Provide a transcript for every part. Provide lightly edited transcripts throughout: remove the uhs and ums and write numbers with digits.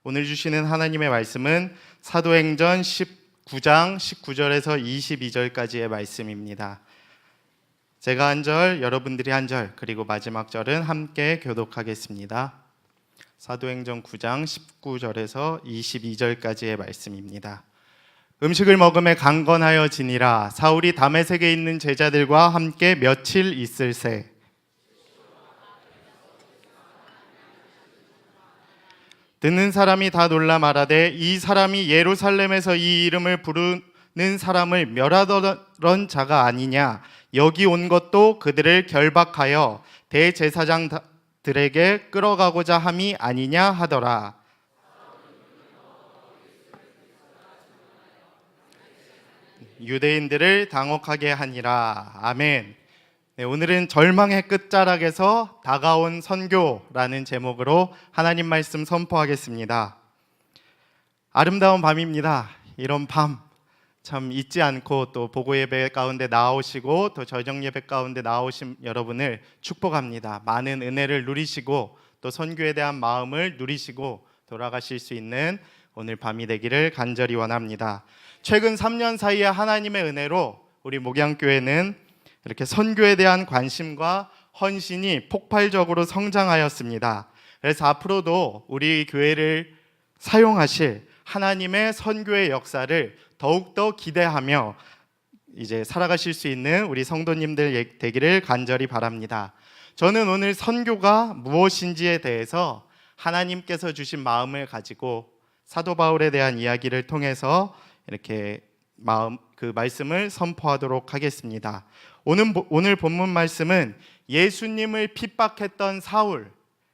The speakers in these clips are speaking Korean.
오늘 주시는 하나님의 말씀은 사도행전 19장 19절에서 22절까지의 말씀입니다. 제가 한 절, 여러분들이 한 절, 그리고 마지막 절은 함께 교독하겠습니다. 사도행전 9장 19절에서 22절까지의 말씀입니다. 음식을 먹음에 강건하여 지니라. 사울이 다메섹에 있는 제자들과 함께 며칠 있을새 듣는 사람이 다 놀라 말하되 이 사람이 예루살렘에서 이 이름을 부르는 사람을 멸하던 자가 아니냐. 여기 온 것도 그들을 결박하여 대제사장들에게 끌어가고자 함이 아니냐 하더라. 유대인들을 당혹하게 하니라. 아멘. 네, 오늘은 절망의 끝자락에서 다가온 선교라는 제목으로 하나님 말씀 선포하겠습니다. 아름다운 밤입니다. 이런 밤 참 잊지 않고 또 보고 예배 가운데 나오시고 또 저녁 예배 가운데 나오신 여러분을 축복합니다. 많은 은혜를 누리시고 또 선교에 대한 마음을 누리시고 돌아가실 수 있는 오늘 밤이 되기를 간절히 원합니다. 최근 3년 사이에 하나님의 은혜로 우리 목양교회는 이렇게 선교에 대한 관심과 헌신이 폭발적으로 성장하였습니다. 그래서 앞으로도 우리 교회를 사용하실 하나님의 선교의 역사를 더욱더 기대하며 이제 살아가실 수 있는 우리 성도님들 되기를 간절히 바랍니다. 저는 오늘 선교가 무엇인지에 대해서 하나님께서 주신 마음을 가지고 사도 바울에 대한 이야기를 통해서 이렇게 말씀을 선포하도록 하겠습니다. 오늘 본문 말씀은 예수님을 핍박했던 사울,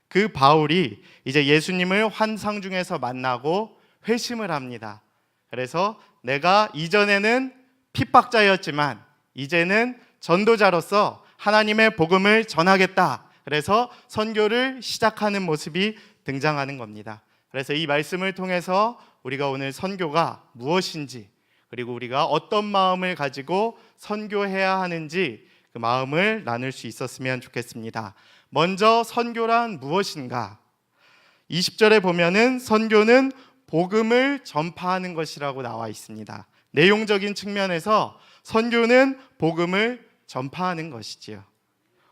그 바울이 이제 예수님을 환상 중에서 만나고 회심을 합니다. 그래서 내가 이전에는 핍박자였지만 이제는 전도자로서 하나님의 복음을 전하겠다. 그래서 선교를 시작하는 모습이 등장하는 겁니다. 그래서 이 말씀을 통해서 우리가 오늘 선교가 무엇인지, 그리고 우리가 어떤 마음을 가지고 선교해야 하는지 그 마음을 나눌 수 있었으면 좋겠습니다. 먼저 선교란 무엇인가? 20절에 보면은 선교는 복음을 전파하는 것이라고 나와 있습니다. 내용적인 측면에서 선교는 복음을 전파하는 것이지요.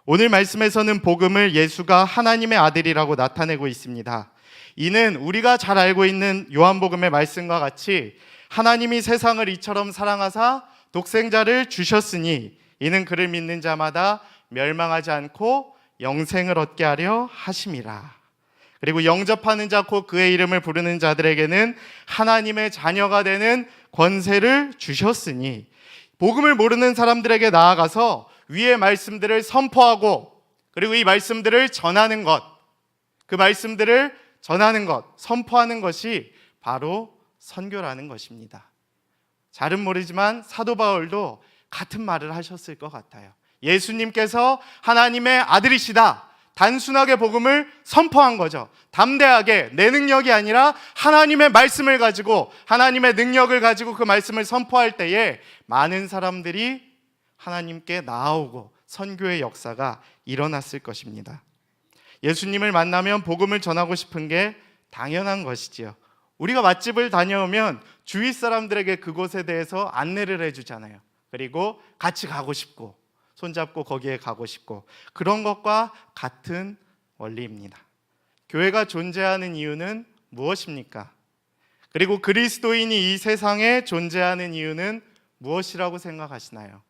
오늘 말씀에서는 복음을 예수가 하나님의 아들이라고 나타내고 있습니다. 이는 우리가 잘 알고 있는 요한복음의 말씀과 같이 하나님이 세상을 이처럼 사랑하사 독생자를 주셨으니 이는 그를 믿는 자마다 멸망하지 않고 영생을 얻게 하려 하심이라. 그리고 영접하는 자 곧 그의 이름을 부르는 자들에게는 하나님의 자녀가 되는 권세를 주셨으니, 복음을 모르는 사람들에게 나아가서 위의 말씀들을 선포하고 그리고 이 말씀들을 전하는 것, 그 말씀들을 전하는 것, 선포하는 것이 바로 선교라는 것입니다. 잘은 모르지만 사도 바울도 같은 말을 하셨을 것 같아요. 예수님께서 하나님의 아들이시다, 단순하게 복음을 선포한 거죠. 담대하게 내 능력이 아니라 하나님의 말씀을 가지고, 하나님의 능력을 가지고 그 말씀을 선포할 때에 많은 사람들이 하나님께 나아오고 선교의 역사가 일어났을 것입니다. 예수님을 만나면 복음을 전하고 싶은 게 당연한 것이지요. 우리가 맛집을 다녀오면 주위 사람들에게 그곳에 대해서 안내를 해주잖아요. 그리고 같이 가고 싶고 손잡고 거기에 가고 싶고, 그런 것과 같은 원리입니다. 교회가 존재하는 이유는 무엇입니까? 그리고 그리스도인이 이 세상에 존재하는 이유는 무엇이라고 생각하시나요?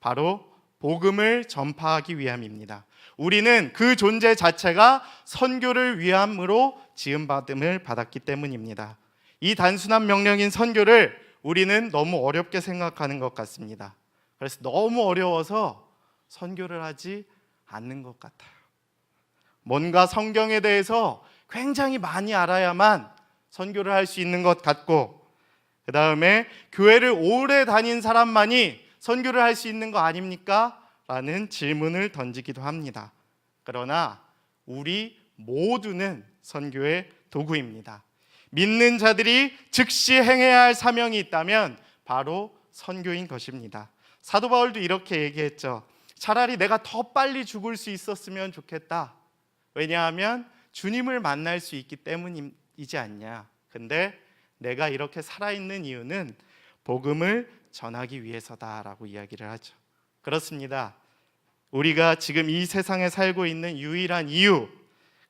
바로 복음을 전파하기 위함입니다. 우리는 그 존재 자체가 선교를 위함으로 지음받음을 받았기 때문입니다. 이 단순한 명령인 선교를 우리는 너무 어렵게 생각하는 것 같습니다. 그래서 너무 어려워서 선교를 하지 않는 것 같아요. 뭔가 성경에 대해서 굉장히 많이 알아야만 선교를 할 수 있는 것 같고, 그 다음에 교회를 오래 다닌 사람만이 선교를 할 수 있는 거 아닙니까? 라는 질문을 던지기도 합니다. 그러나 우리 모두는 선교의 도구입니다. 믿는 자들이 즉시 행해야 할 사명이 있다면 바로 선교인 것입니다. 사도 바울도 이렇게 얘기했죠. 차라리 내가 더 빨리 죽을 수 있었으면 좋겠다. 왜냐하면 주님을 만날 수 있기 이지 않냐. 근데 내가 이렇게 살아있는 이유는 복음을 전하기 위해서다라고 이야기를 하죠. 그렇습니다. 우리가 지금 이 세상에 살고 있는 유일한 이유,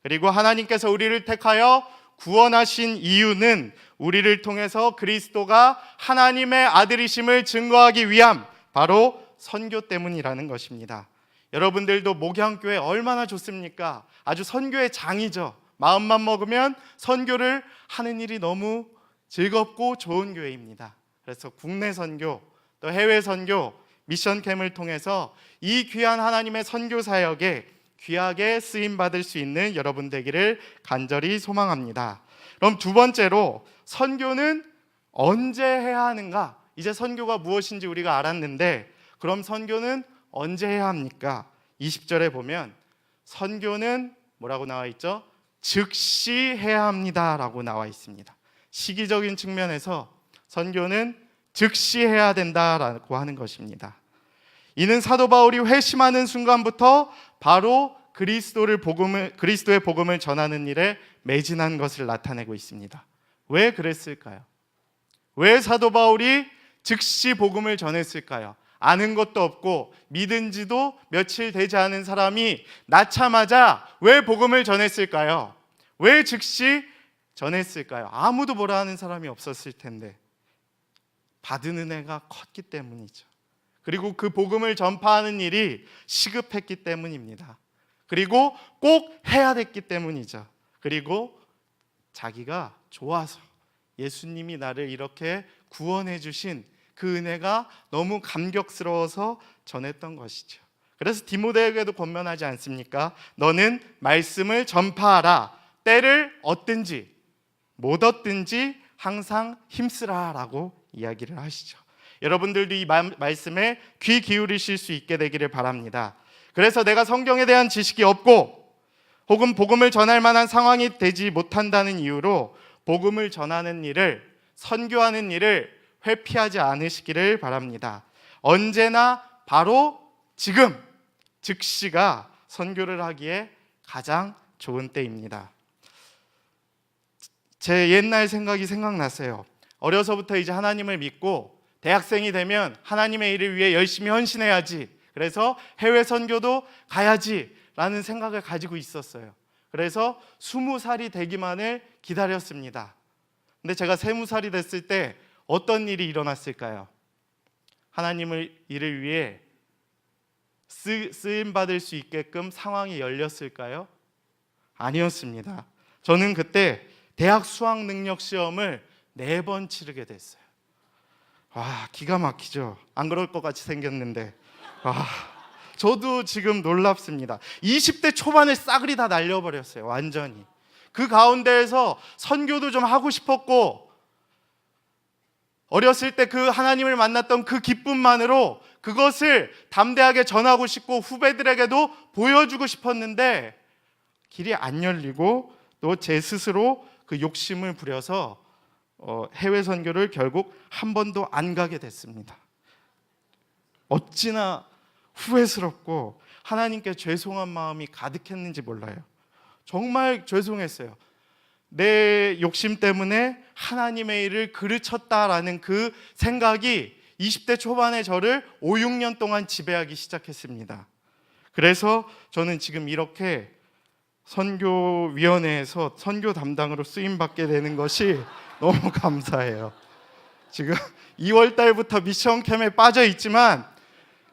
그리고 하나님께서 우리를 택하여 구원하신 이유는 우리를 통해서 그리스도가 하나님의 아들이심을 증거하기 위함, 바로 선교 때문이라는 것입니다. 여러분들도 목양교회 얼마나 좋습니까? 아주 선교의 장이죠. 마음만 먹으면 선교를 하는 일이 너무 즐겁고 좋은 교회입니다. 그래서 국내 선교, 또 해외 선교, 미션 캠을 통해서 이 귀한 하나님의 선교 사역에 귀하게 쓰임 받을 수 있는 여러분 되기를 간절히 소망합니다. 그럼 두 번째로, 선교는 언제 해야 하는가? 이제 선교가 무엇인지 우리가 알았는데, 그럼 선교는 언제 해야 합니까? 20절에 보면 선교는 뭐라고 나와 있죠? 즉시 해야 합니다라고 나와 있습니다. 시기적인 측면에서 선교는 즉시 해야 된다라고 하는 것입니다. 이는 사도 바울이 회심하는 순간부터 바로 그리스도의 복음을 전하는 일에 매진한 것을 나타내고 있습니다. 왜 그랬을까요? 왜 사도 바울이 즉시 복음을 전했을까요? 아는 것도 없고 믿은 지도 며칠 되지 않은 사람이 낳자마자 왜 복음을 전했을까요? 왜 즉시 전했을까요? 아무도 뭐라 하는 사람이 없었을 텐데 받은 은혜가 컸기 때문이죠. 그리고 그 복음을 전파하는 일이 시급했기 때문입니다. 그리고 꼭 해야 됐기 때문이죠. 그리고 자기가 좋아서, 예수님이 나를 이렇게 구원해 주신 그 은혜가 너무 감격스러워서 전했던 것이죠. 그래서 디모데에게도 권면하지 않습니까? 너는 말씀을 전파하라. 때를 얻든지 못 얻든지 항상 힘쓰라 라고 이야기를 하시죠. 여러분들도 이 말씀에 귀 기울이실 수 있게 되기를 바랍니다. 그래서 내가 성경에 대한 지식이 없고 혹은 복음을 전할 만한 상황이 되지 못한다는 이유로 복음을 전하는 일을, 선교하는 일을 회피하지 않으시기를 바랍니다. 언제나 바로 지금, 즉시가 선교를 하기에 가장 좋은 때입니다. 제 옛날 생각이 생각났어요. 어려서부터 이제 하나님을 믿고 대학생이 되면 하나님의 일을 위해 열심히 헌신해야지, 그래서 해외 선교도 가야지 라는 생각을 가지고 있었어요. 그래서 20살이 되기만을 기다렸습니다. 근데 제가 30살이 됐을 때 어떤 일이 일어났을까요? 하나님의 일을 위해 쓰임받을 수 있게끔 상황이 열렸을까요? 아니었습니다. 저는 그때 대학 수학 능력 시험을 4번 치르게 됐어요. 와, 기가 막히죠. 안 그럴 것 같이 생겼는데 저도 지금 놀랍습니다. 20대 초반에 싸그리 다 날려버렸어요. 완전히. 그 가운데에서 선교도 좀 하고 싶었고, 어렸을 때 그 하나님을 만났던 그 기쁨만으로 그것을 담대하게 전하고 싶고 후배들에게도 보여주고 싶었는데 길이 안 열리고, 또 제 스스로 그 욕심을 부려서 해외 선교를 결국 한 번도 안 가게 됐습니다. 어찌나 후회스럽고 하나님께 죄송한 마음이 가득했는지 몰라요. 정말 죄송했어요. 내 욕심 때문에 하나님의 일을 그르쳤다라는 그 생각이 20대 초반의 저를 5, 6년 동안 지배하기 시작했습니다. 그래서 저는 지금 이렇게 선교위원회에서 선교 담당으로 쓰임받게 되는 것이 너무 감사해요. 지금 2월 달부터 미션 캠에 빠져 있지만,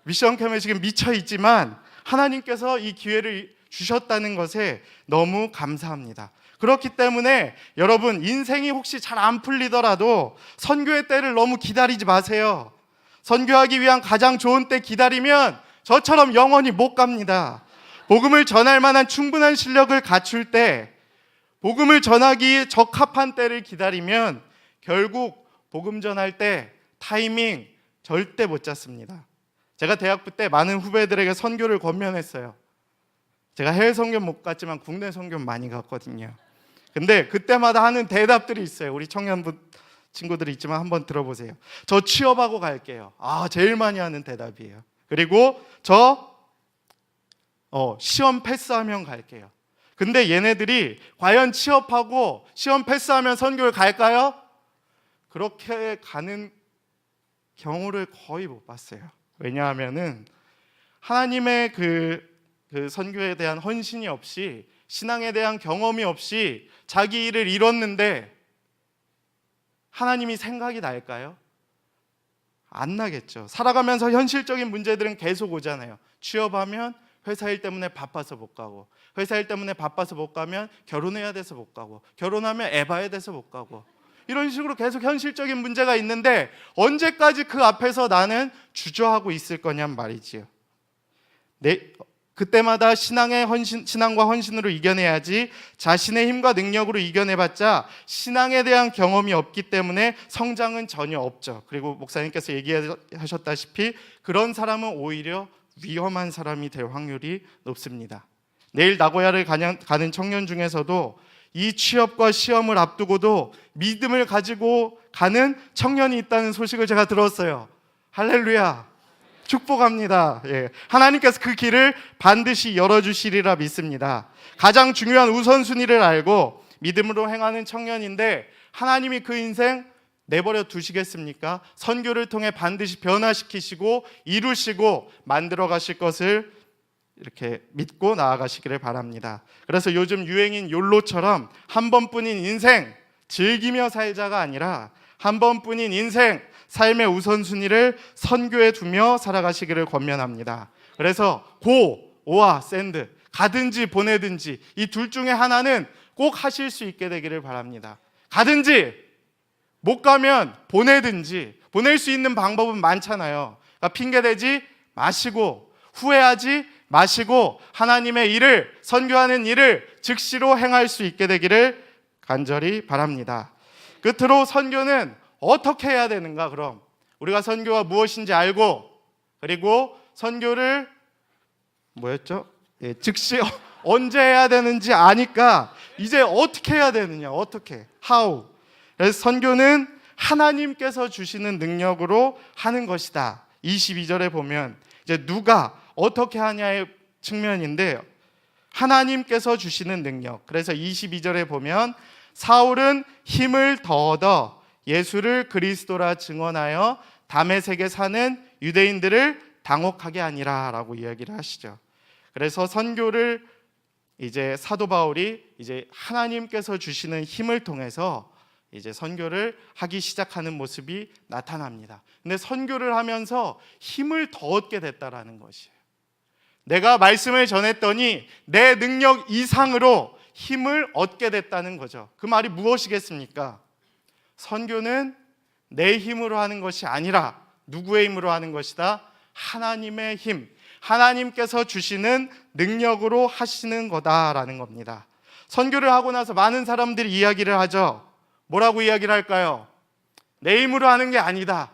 미션 캠에 지금 미쳐 있지만 하나님께서 이 기회를 주셨다는 것에 너무 감사합니다. 그렇기 때문에 여러분, 인생이 혹시 잘 안 풀리더라도 선교의 때를 너무 기다리지 마세요. 선교하기 위한 가장 좋은 때 기다리면 저처럼 영원히 못 갑니다. 복음을 전할 만한 충분한 실력을 갖출 때, 복음을 전하기에 적합한 때를 기다리면 결국 복음 전할 때 타이밍 절대 못 잡습니다. 제가 대학부 때 많은 후배들에게 선교를 권면했어요. 제가 해외 선교 못 갔지만 국내 선교 많이 갔거든요. 근데 그때마다 하는 대답들이 있어요. 우리 청년부 친구들이 있지만 한번 들어보세요. 저 취업하고 갈게요. 제일 많이 하는 대답이에요. 그리고 저 시험 패스하면 갈게요. 근데 얘네들이 과연 취업하고 시험 패스하면 선교를 갈까요? 그렇게 가는 경우를 거의 못 봤어요. 왜냐하면은 하나님의 그 선교에 대한 헌신이 없이, 신앙에 대한 경험이 없이 자기 일을 이뤘는데 하나님이 생각이 날까요? 안 나겠죠. 살아가면서 현실적인 문제들은 계속 오잖아요. 취업하면 회사 일 때문에 바빠서 못 가고, 회사 일 때문에 바빠서 못 가면 결혼해야 돼서 못 가고, 결혼하면 애 봐야 돼서 못 가고, 이런 식으로 계속 현실적인 문제가 있는데 언제까지 그 앞에서 나는 주저하고 있을 거냔 말이지요. 그때마다 신앙과 헌신으로 이겨내야지, 자신의 힘과 능력으로 이겨내봤자 신앙에 대한 경험이 없기 때문에 성장은 전혀 없죠. 그리고 목사님께서 얘기하셨다시피 그런 사람은 오히려 위험한 사람이 될 확률이 높습니다. 내일 나고야를 가는 청년 중에서도 이 취업과 시험을 앞두고도 믿음을 가지고 가는 청년이 있다는 소식을 제가 들었어요. 할렐루야, 축복합니다. 하나님께서 그 길을 반드시 열어주시리라 믿습니다. 가장 중요한 우선순위를 알고 믿음으로 행하는 청년인데 하나님이 그 인생 내버려 두시겠습니까? 선교를 통해 반드시 변화시키시고 이루시고 만들어 가실 것을 이렇게 믿고 나아가시기를 바랍니다. 그래서 요즘 유행인 욜로처럼 한 번뿐인 인생 즐기며 살자가 아니라 한 번뿐인 인생, 삶의 우선순위를 선교에 두며 살아가시기를 권면합니다. 그래서 고와 샌드, 가든지 보내든지 이 둘 중에 하나는 꼭 하실 수 있게 되기를 바랍니다. 가든지, 못 가면 보내든지. 보낼 수 있는 방법은 많잖아요. 그러니까 핑계대지 마시고, 후회하지 마시고 하나님의 일을, 선교하는 일을 즉시로 행할 수 있게 되기를 간절히 바랍니다. 끝으로 선교는 어떻게 해야 되는가? 그럼 우리가 선교가 무엇인지 알고, 그리고 선교를 즉시 언제 해야 되는지 아니까 이제 어떻게 해야 되느냐? 어떻게? How? 그래서 선교는 하나님께서 주시는 능력으로 하는 것이다. 22절에 보면 이제 누가 어떻게 하냐의 측면인데 하나님께서 주시는 능력. 그래서 22절에 보면 사울은 힘을 더 얻어 예수를 그리스도라 증언하여 다메섹에 사는 유대인들을 당혹하게 하니라라고 이야기를 하시죠. 그래서 선교를 이제 사도 바울이 이제 하나님께서 주시는 힘을 통해서 이제 선교를 하기 시작하는 모습이 나타납니다. 근데 선교를 하면서 힘을 더 얻게 됐다라는 것이에요. 내가 말씀을 전했더니 내 능력 이상으로 힘을 얻게 됐다는 거죠. 그 말이 무엇이겠습니까? 선교는 내 힘으로 하는 것이 아니라 누구의 힘으로 하는 것이다? 하나님의 힘, 하나님께서 주시는 능력으로 하시는 거다라는 겁니다. 선교를 하고 나서 많은 사람들이 이야기를 하죠. 뭐라고 이야기를 할까요? 내 힘으로 하는 게 아니다,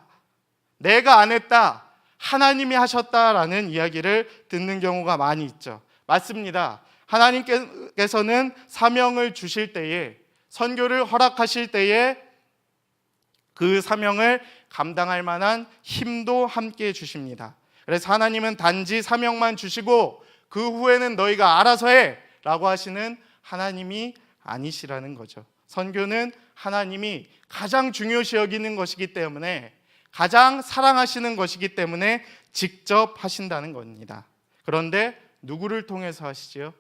내가 안 했다, 하나님이 하셨다라는 이야기를 듣는 경우가 많이 있죠. 맞습니다. 하나님께서는 사명을 주실 때에, 선교를 허락하실 때에 그 사명을 감당할 만한 힘도 함께 주십니다. 그래서 하나님은 단지 사명만 주시고 그 후에는 너희가 알아서 해 라고 하시는 하나님이 아니시라는 거죠. 선교는 하나님이 가장 중요시 여기는 것이기 때문에, 가장 사랑하시는 것이기 때문에 직접 하신다는 겁니다. 그런데 누구를 통해서 하시지요?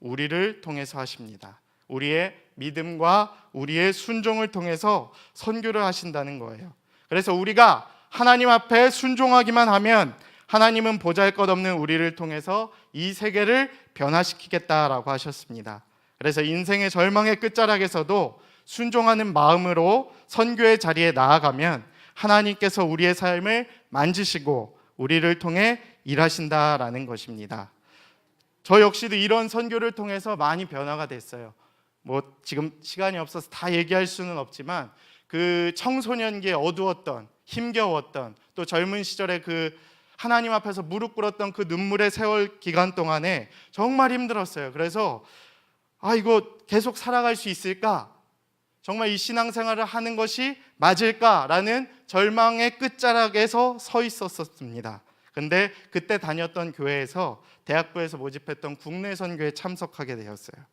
우리를 통해서 하십니다. 우리의 믿음과 우리의 순종을 통해서 선교를 하신다는 거예요. 그래서 우리가 하나님 앞에 순종하기만 하면 하나님은 보잘것없는 우리를 통해서 이 세계를 변화시키겠다라고 하셨습니다. 그래서 인생의 절망의 끝자락에서도 순종하는 마음으로 선교의 자리에 나아가면 하나님께서 우리의 삶을 만지시고 우리를 통해 일하신다라는 것입니다. 저 역시도 이런 선교를 통해서 많이 변화가 됐어요. 지금 시간이 없어서 다 얘기할 수는 없지만 그 청소년기에 어두웠던, 힘겨웠던, 또 젊은 시절에 그 하나님 앞에서 무릎 꿇었던 그 눈물의 세월 기간 동안에 정말 힘들었어요. 그래서 이거 계속 살아갈 수 있을까? 정말 이 신앙생활을 하는 것이 맞을까라는 절망의 끝자락에서 서 있었습니다. 근데 그때 다녔던 교회에서 대학부에서 모집했던 국내 선교에 참석하게 되었어요.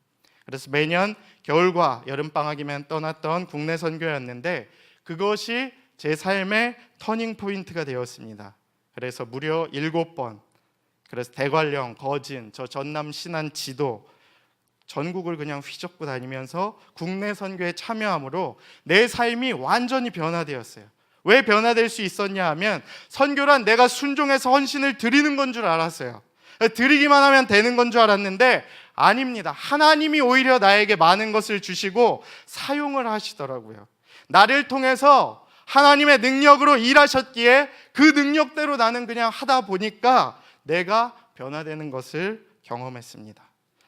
그래서 매년 겨울과 여름방학이면 떠났던 국내 선교였는데 그것이 제 삶의 터닝 포인트가 되었습니다. 그래서 무려 7번, 그래서 대관령, 거진, 저 전남, 신안, 지도 전국을 그냥 휘젓고 다니면서 국내 선교에 참여함으로 내 삶이 완전히 변화되었어요. 왜 변화될 수 있었냐 하면 선교란 내가 순종해서 헌신을 드리는 건 줄 알았어요. 드리기만 하면 되는 건 줄 알았는데 아닙니다. 하나님이 오히려 나에게 많은 것을 주시고 사용을 하시더라고요. 나를 통해서 하나님의 능력으로 일하셨기에 그 능력대로 나는 그냥 하다 보니까 내가 변화되는 것을 경험했습니다.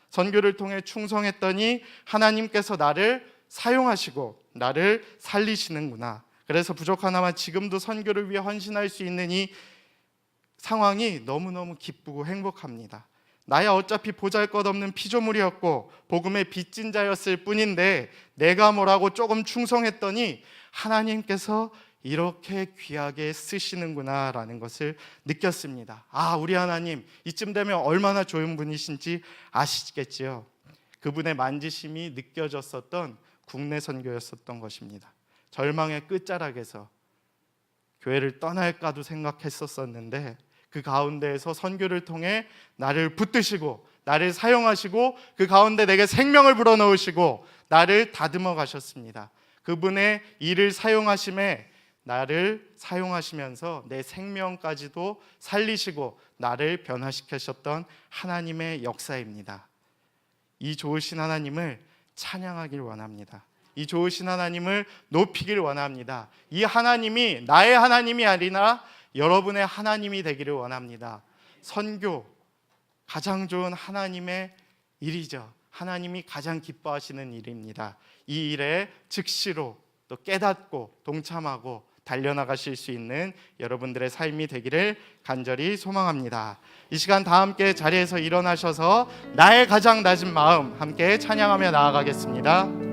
선교를 통해 충성했더니 하나님께서 나를 사용하시고 나를 살리시는구나. 그래서 부족하나마 지금도 선교를 위해 헌신할 수 있는 이 상황이 너무너무 기쁘고 행복합니다. 나야 어차피 보잘것없는 피조물이었고 복음의 빚진 자였을 뿐인데 내가 뭐라고 조금 충성했더니 하나님께서 이렇게 귀하게 쓰시는구나 라는 것을 느꼈습니다. 우리 하나님 이쯤 되면 얼마나 좋은 분이신지 아시겠지요. 그분의 만지심이 느껴졌었던 국내 선교였었던 것입니다. 절망의 끝자락에서 교회를 떠날까도 생각했었는데 그 가운데에서 선교를 통해 나를 붙드시고 나를 사용하시고 그 가운데 내게 생명을 불어넣으시고 나를 다듬어 가셨습니다. 그분의 일을 사용하심에 나를 사용하시면서 내 생명까지도 살리시고 나를 변화시키셨던 하나님의 역사입니다. 이 좋으신 하나님을 찬양하길 원합니다. 이 좋으신 하나님을 높이길 원합니다. 이 하나님이 나의 하나님이 아니라 여러분의 하나님이 되기를 원합니다. 선교, 가장 좋은 하나님의 일이죠. 하나님이 가장 기뻐하시는 일입니다. 이 일에 즉시로 또 깨닫고 동참하고 달려나가실 수 있는 여러분들의 삶이 되기를 간절히 소망합니다. 이 시간 다 함께 자리에서 일어나셔서 나의 가장 낮은 마음 함께 찬양하며 나아가겠습니다.